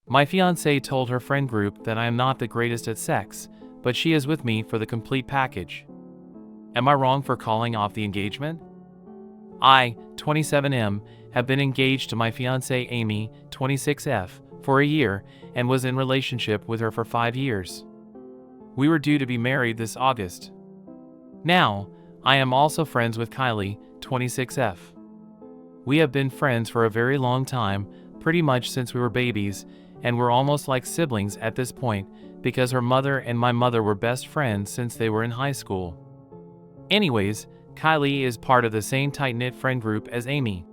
My fiancée told her friend group that I am not the greatest at sex, but she is with me for the complete package. Am I wrong for calling off the engagement? I, 27M, have been engaged to my fiancée Amy, 26F, for a year and was in relationship with her for 5 years. We were due to be married this August. Now, I am also friends with Kylie, 26F. We have been friends for a very long time, pretty much since we were babies, and we're almost like siblings at this point because her mother and my mother were best friends since they were in high school. Anyways, Kylie is part of the same tight-knit friend group as Amy.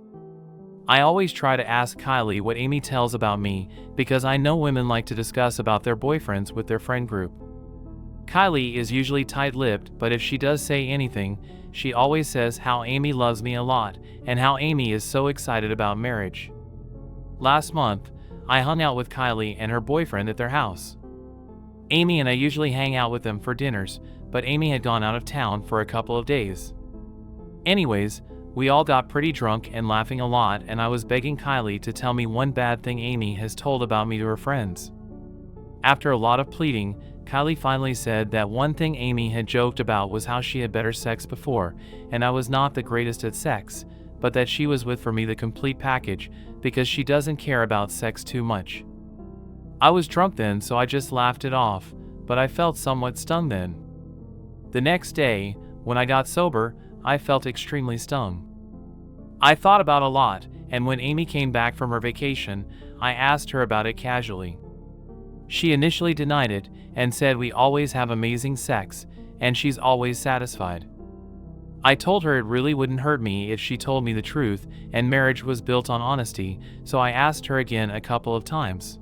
I always try to ask Kylie what Amy tells about me because I know women like to discuss about their boyfriends with their friend group. Kylie is usually tight-lipped, but if she does say anything, she always says how Amy loves me a lot and how Amy is so excited about marriage. Last month, I hung out with Kylie and her boyfriend at their house. Amy and I usually hang out with them for dinners, but Amy had gone out of town for a couple of days. Anyways, we all got pretty drunk and laughing a lot, and I was begging Kylie to tell me one bad thing Amy has told about me to her friends. After a lot of pleading, Kylie finally said that one thing Amy had joked about was how she had better sex before, and I was not the greatest at sex, but that she was with for me the complete package because she doesn't care about sex too much. I was drunk then, so I just laughed it off, but I felt somewhat stung then. The next day, when I got sober, I felt extremely stung. I thought about a lot, and when Amy came back from her vacation, I asked her about it casually. She initially denied it and said we always have amazing sex, and she's always satisfied. I told her it really wouldn't hurt me if she told me the truth, and marriage was built on honesty, so I asked her again a couple of times.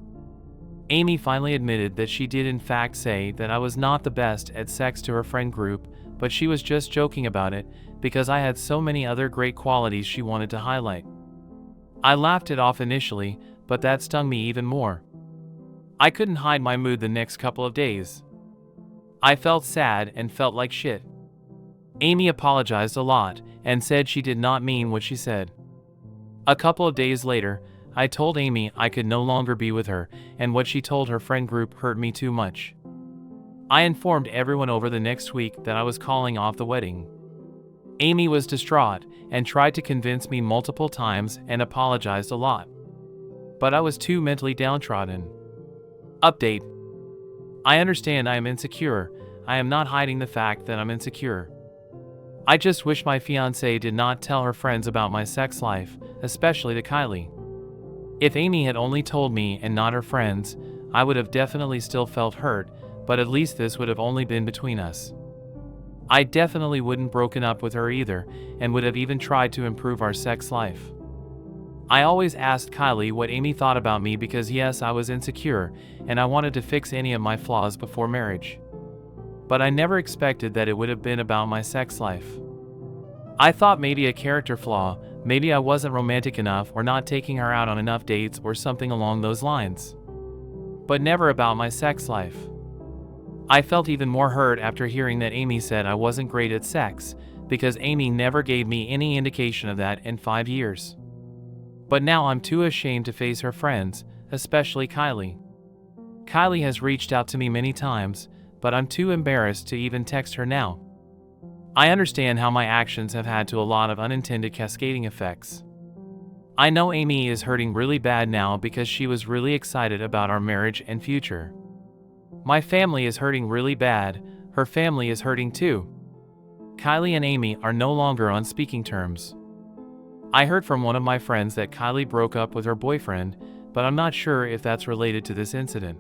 Amy finally admitted that she did in fact say that I was not the best at sex to her friend group, but she was just joking about it because I had so many other great qualities she wanted to highlight. I laughed it off initially, but that stung me even more. I couldn't hide my mood the next couple of days. I felt sad and felt like shit. Amy apologized a lot and said she did not mean what she said. A couple of days later, I told Amy I could no longer be with her, and what she told her friend group hurt me too much. I informed everyone over the next week that I was calling off the wedding. Amy was distraught and tried to convince me multiple times and apologized a lot. But I was too mentally downtrodden. Update. I understand I am insecure. I am not hiding the fact that I'm insecure. I just wish my fiancée did not tell her friends about my sex life, especially to Kylie. If Amy had only told me and not her friends, I would have definitely still felt hurt, but at least this would have only been between us. I definitely wouldn't broken up with her either, and would have even tried to improve our sex life. I always asked Kylie what Amy thought about me because yes, I was insecure, and I wanted to fix any of my flaws before marriage. But I never expected that it would have been about my sex life. I thought maybe a character flaw, maybe I wasn't romantic enough or not taking her out on enough dates or something along those lines. But never about my sex life. I felt even more hurt after hearing that Amy said I wasn't great at sex, because Amy never gave me any indication of that in 5 years. But now I'm too ashamed to face her friends, especially Kylie. Kylie has reached out to me many times, but I'm too embarrassed to even text her now. I understand how my actions have had to a lot of unintended cascading effects. I know Amy is hurting really bad now because she was really excited about our marriage and future. My family is hurting really bad, her family is hurting too. Kylie and Amy are no longer on speaking terms. I heard from one of my friends that Kylie broke up with her boyfriend, but I'm not sure if that's related to this incident.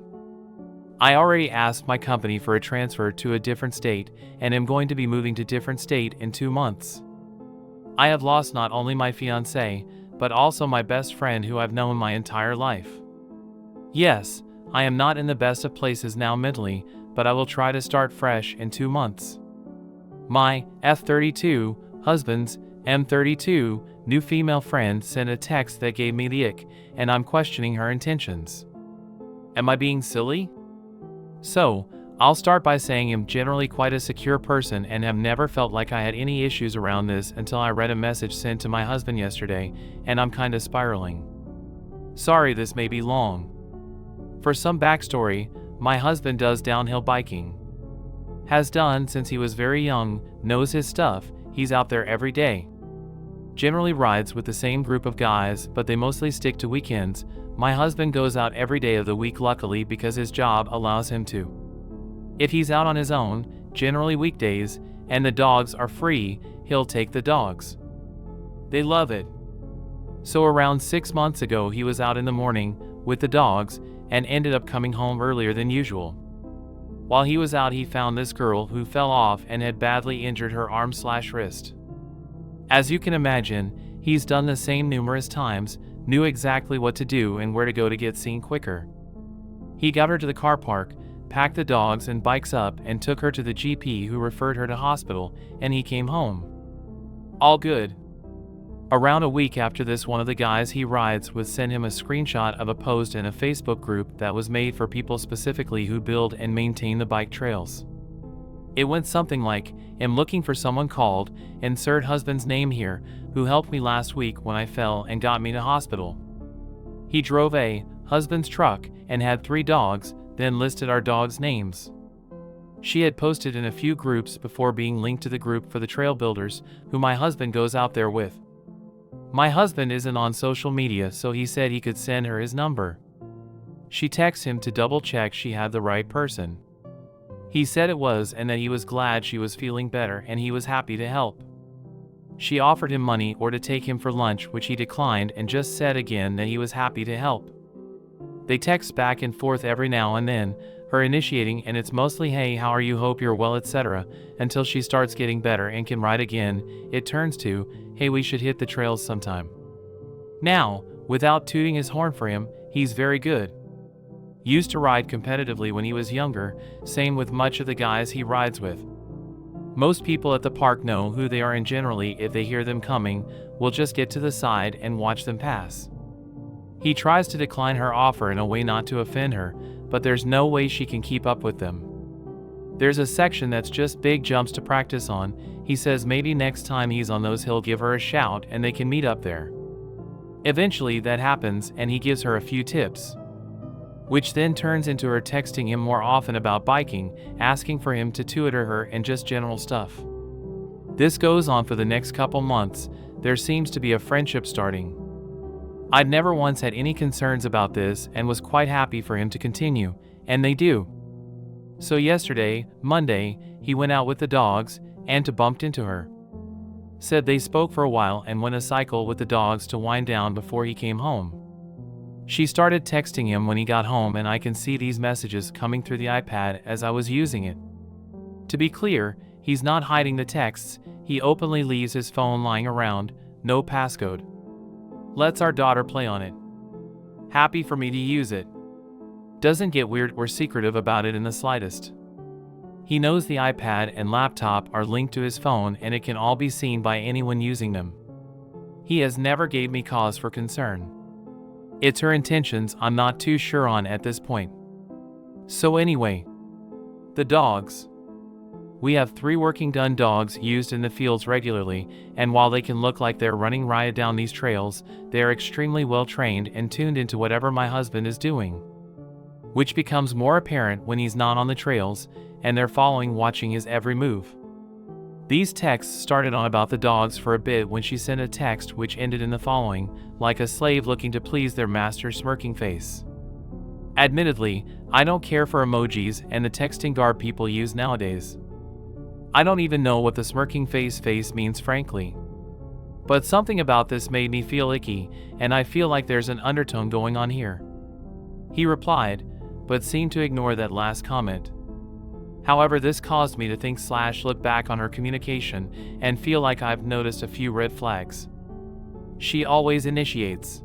I already asked my company for a transfer to a different state and am going to be moving to different state in 2 months. I have lost not only my fiancé, but also my best friend who I've known my entire life. Yes, I am not in the best of places now mentally, but I will try to start fresh in 2 months. My F32, husband's M32, new female friend sent a text that gave me the ick, and I'm questioning her intentions. Am I being silly? So, I'll start by saying I'm generally quite a secure person and have never felt like I had any issues around this until I read a message sent to my husband yesterday, and I'm kinda spiraling. Sorry this may be long. For some backstory, my husband does downhill biking. Has done since he was very young, knows his stuff, he's out there every day. Generally rides with the same group of guys, but they mostly stick to weekends. My husband goes out every day of the week luckily because his job allows him to. If he's out on his own, generally weekdays, and the dogs are free, he'll take the dogs. They love it. So around 6 months ago he was out in the morning with the dogs and ended up coming home earlier than usual. While he was out he found this girl who fell off and had badly injured her arm/wrist. As you can imagine, he's done the same numerous times, knew exactly what to do and where to go to get seen quicker. He got her to the car park, packed the dogs and bikes up and took her to the GP who referred her to hospital, and he came home. All good. Around a week after this, one of the guys he rides with sent him a screenshot of a post in a Facebook group that was made for people specifically who build and maintain the bike trails. It went something like, "Am looking for someone called, insert husband's name here, who helped me last week when I fell and got me to hospital. He drove a husband's truck and had 3 dogs, then listed our dogs' names." She had posted in a few groups before being linked to the group for the trail builders, who my husband goes out there with. My husband isn't on social media, so he said he could send her his number. She texted him to double check she had the right person. He said it was and that he was glad she was feeling better and he was happy to help. She offered him money or to take him for lunch, which he declined, and just said again that he was happy to help. They text back and forth every now and then, her initiating, and it's mostly "Hey, how are you, hope you're well," etc., until she starts getting better and can ride again. It turns to, "Hey, we should hit the trails sometime." Now, without tooting his horn for him, he's very good. Used to ride competitively when he was younger, same with much of the guys he rides with. Most people at the park know who they are, and generally, if they hear them coming, will just get to the side and watch them pass. He tries to decline her offer in a way not to offend her, but there's no way she can keep up with them. There's a section that's just big jumps to practice on. He says maybe next time he's on those he'll give her a shout and they can meet up there. Eventually that happens and he gives her a few tips, which then turns into her texting him more often about biking, asking for him to tutor her and just general stuff. This goes on for the next couple months. There seems to be a friendship starting. I'd never once had any concerns about this and was quite happy for him to continue, and they do. So yesterday, Monday, he went out with the dogs and bumped into her. Said they spoke for a while and went a cycle with the dogs to wind down before he came home. She started texting him when he got home, and I can see these messages coming through the iPad as I was using it. To be clear, he's not hiding the texts, he openly leaves his phone lying around, no passcode. Lets our daughter play on it. Happy for me to use it. Doesn't get weird or secretive about it in the slightest. He knows the iPad and laptop are linked to his phone and it can all be seen by anyone using them. He has never gave me cause for concern. It's her intentions I'm not too sure on at this point. So anyway, the dogs. We have 3 working dun dogs used in the fields regularly, and while they can look like they're running riot down these trails, they are extremely well trained and tuned into whatever my husband is doing. Which becomes more apparent when he's not on the trails, and they're following, watching his every move. These texts started on about the dogs for a bit when she sent a text which ended in the following, like a slave looking to please their master's smirking face. Admittedly, I don't care for emojis and the texting garb people use nowadays. I don't even know what the smirking face means, frankly. But something about this made me feel icky, and I feel like there's an undertone going on here. He replied, but seemed to ignore that last comment. However, this caused me to think / look back on her communication and feel like I've noticed a few red flags. She always initiates.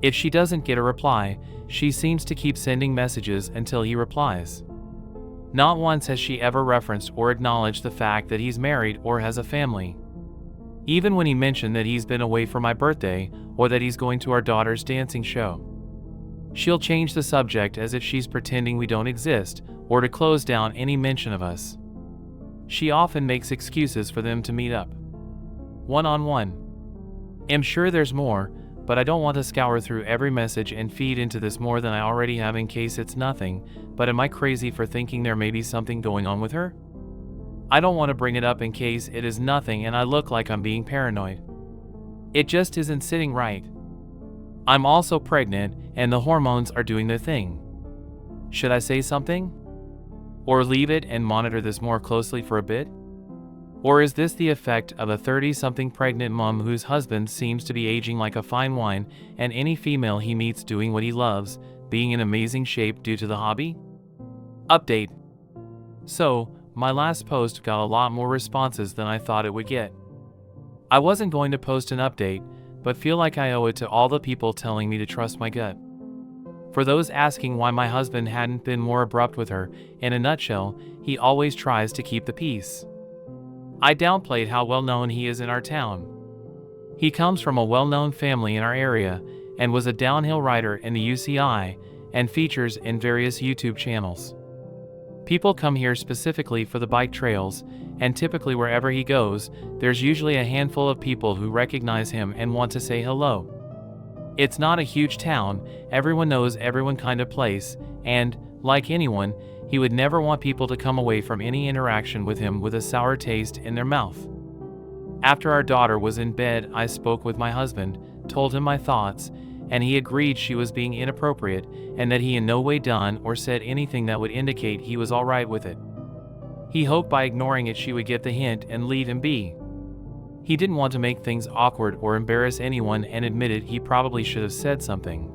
If she doesn't get a reply, she seems to keep sending messages until he replies. Not once has she ever referenced or acknowledged the fact that he's married or has a family. Even when he mentioned that he's been away for my birthday or that he's going to our daughter's dancing show. She'll change the subject as if she's pretending we don't exist or to close down any mention of us. She often makes excuses for them to meet up. One-on-one. I'm sure there's more, but I don't want to scour through every message and feed into this more than I already have in case it's nothing. But am I crazy for thinking there may be something going on with her? I don't want to bring it up in case it is nothing and I look like I'm being paranoid. It just isn't sitting right. I'm also pregnant and the hormones are doing their thing. Should I say something? Or leave it and monitor this more closely for a bit? Or is this the effect of a 30-something pregnant mom whose husband seems to be aging like a fine wine and any female he meets doing what he loves, being in amazing shape due to the hobby? Update. So, my last post got a lot more responses than I thought it would get. I wasn't going to post an update, but feel like I owe it to all the people telling me to trust my gut. For those asking why my husband hadn't been more abrupt with her, in a nutshell, he always tries to keep the peace. I downplayed how well known he is in our town. He comes from a well-known family in our area and was a downhill rider in the UCI and features in various YouTube channels. People come here specifically for the bike trails, and typically wherever he goes, there's usually a handful of people who recognize him and want to say hello. It's not a huge town, everyone knows everyone kind of place, and, like anyone, he would never want people to come away from any interaction with him with a sour taste in their mouth. After our daughter was in bed, I spoke with my husband, told him my thoughts, and he agreed she was being inappropriate and that he in no way done or said anything that would indicate he was alright with it. He hoped by ignoring it she would get the hint and leave him be. He didn't want to make things awkward or embarrass anyone and admitted he probably should have said something.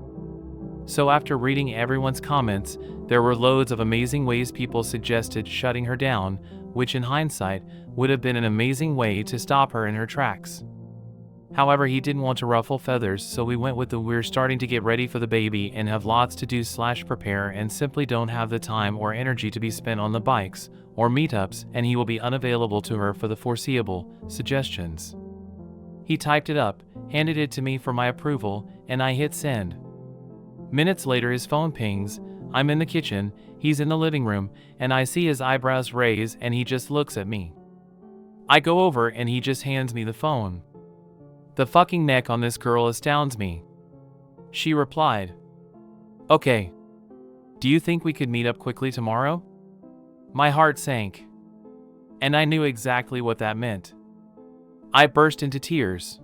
So after reading everyone's comments, there were loads of amazing ways people suggested shutting her down, which in hindsight would have been an amazing way to stop her in her tracks. However, he didn't want to ruffle feathers, so we went with the "we're starting to get ready for the baby and have lots to do / prepare and simply don't have the time or energy to be spent on the bikes or meetups, and he will be unavailable to her for the foreseeable" suggestions. He typed it up, handed it to me for my approval, and I hit send. Minutes later his phone pings. I'm in the kitchen, he's in the living room, and I see his eyebrows raise and he just looks at me. I go over and he just hands me the phone. The fucking neck on this girl astounds me. She replied, "Okay. Do you think we could meet up quickly tomorrow?" My heart sank. And I knew exactly what that meant. I burst into tears.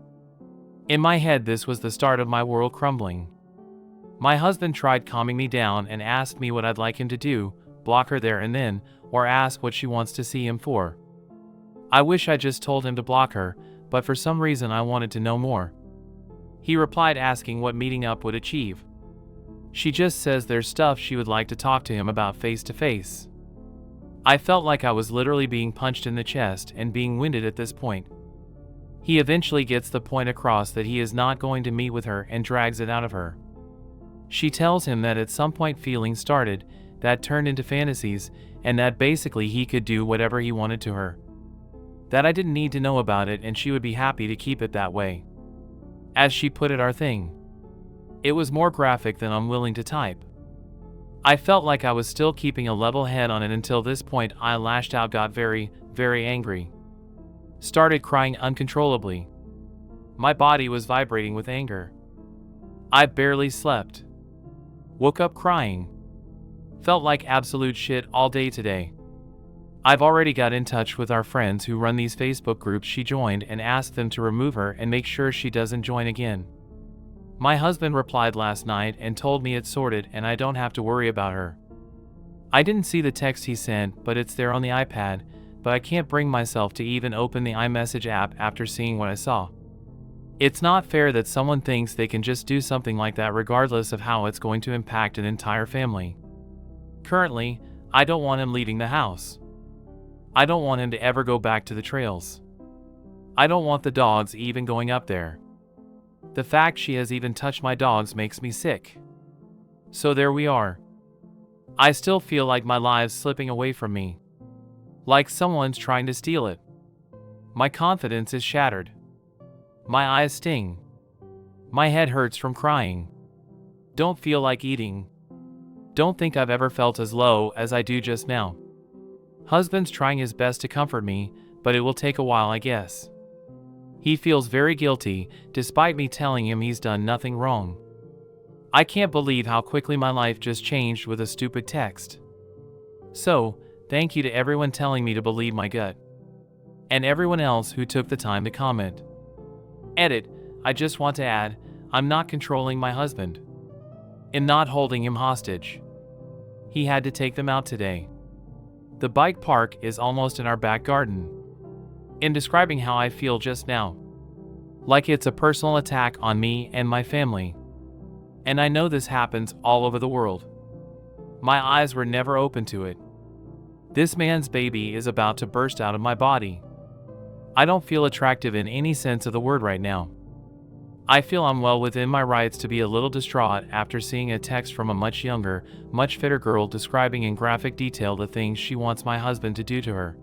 In my head, this was the start of my world crumbling. My husband tried calming me down and asked me what I'd like him to do, block her there and then, or ask what she wants to see him for. I wish I just told him to block her, but for some reason I wanted to know more. He replied asking what meeting up would achieve. She just says there's stuff she would like to talk to him about face to face. I felt like I was literally being punched in the chest and being winded at this point. He eventually gets the point across that he is not going to meet with her and drags it out of her. She tells him that at some point feelings started, that turned into fantasies, and that basically he could do whatever he wanted to her. That I didn't need to know about it and she would be happy to keep it that way. As she put it, our thing. It was more graphic than I'm willing to type. I felt like I was still keeping a level head on it until this point. I lashed out, got very, very angry. Started crying uncontrollably. My body was vibrating with anger. I barely slept. Woke up crying. Felt like absolute shit all day today. I've already got in touch with our friends who run these Facebook groups she joined and asked them to remove her and make sure she doesn't join again. My husband replied last night and told me it's sorted and I don't have to worry about her. I didn't see the text he sent, but it's there on the iPad, but I can't bring myself to even open the iMessage app after seeing what I saw. It's not fair that someone thinks they can just do something like that regardless of how it's going to impact an entire family. Currently, I don't want him leaving the house. I don't want him to ever go back to the trails. I don't want the dogs even going up there. The fact she has even touched my dogs makes me sick. So there we are. I still feel like my life's slipping away from me. Like someone's trying to steal it. My confidence is shattered. My eyes sting. My head hurts from crying. Don't feel like eating. Don't think I've ever felt as low as I do just now. Husband's trying his best to comfort me, but it will take a while, I guess. He feels very guilty, despite me telling him he's done nothing wrong. I can't believe how quickly my life just changed with a stupid text. So, thank you to everyone telling me to believe my gut. And everyone else who took the time to comment. Edit, I just want to add, I'm not controlling my husband. I'm not holding him hostage. He had to take them out today. The bike park is almost in our back garden. In describing how I feel just now. Like it's a personal attack on me and my family. And I know this happens all over the world. My eyes were never open to it. This man's baby is about to burst out of my body. I don't feel attractive in any sense of the word right now. I feel I'm well within my rights to be a little distraught after seeing a text from a much younger, much fitter girl describing in graphic detail the things she wants my husband to do to her.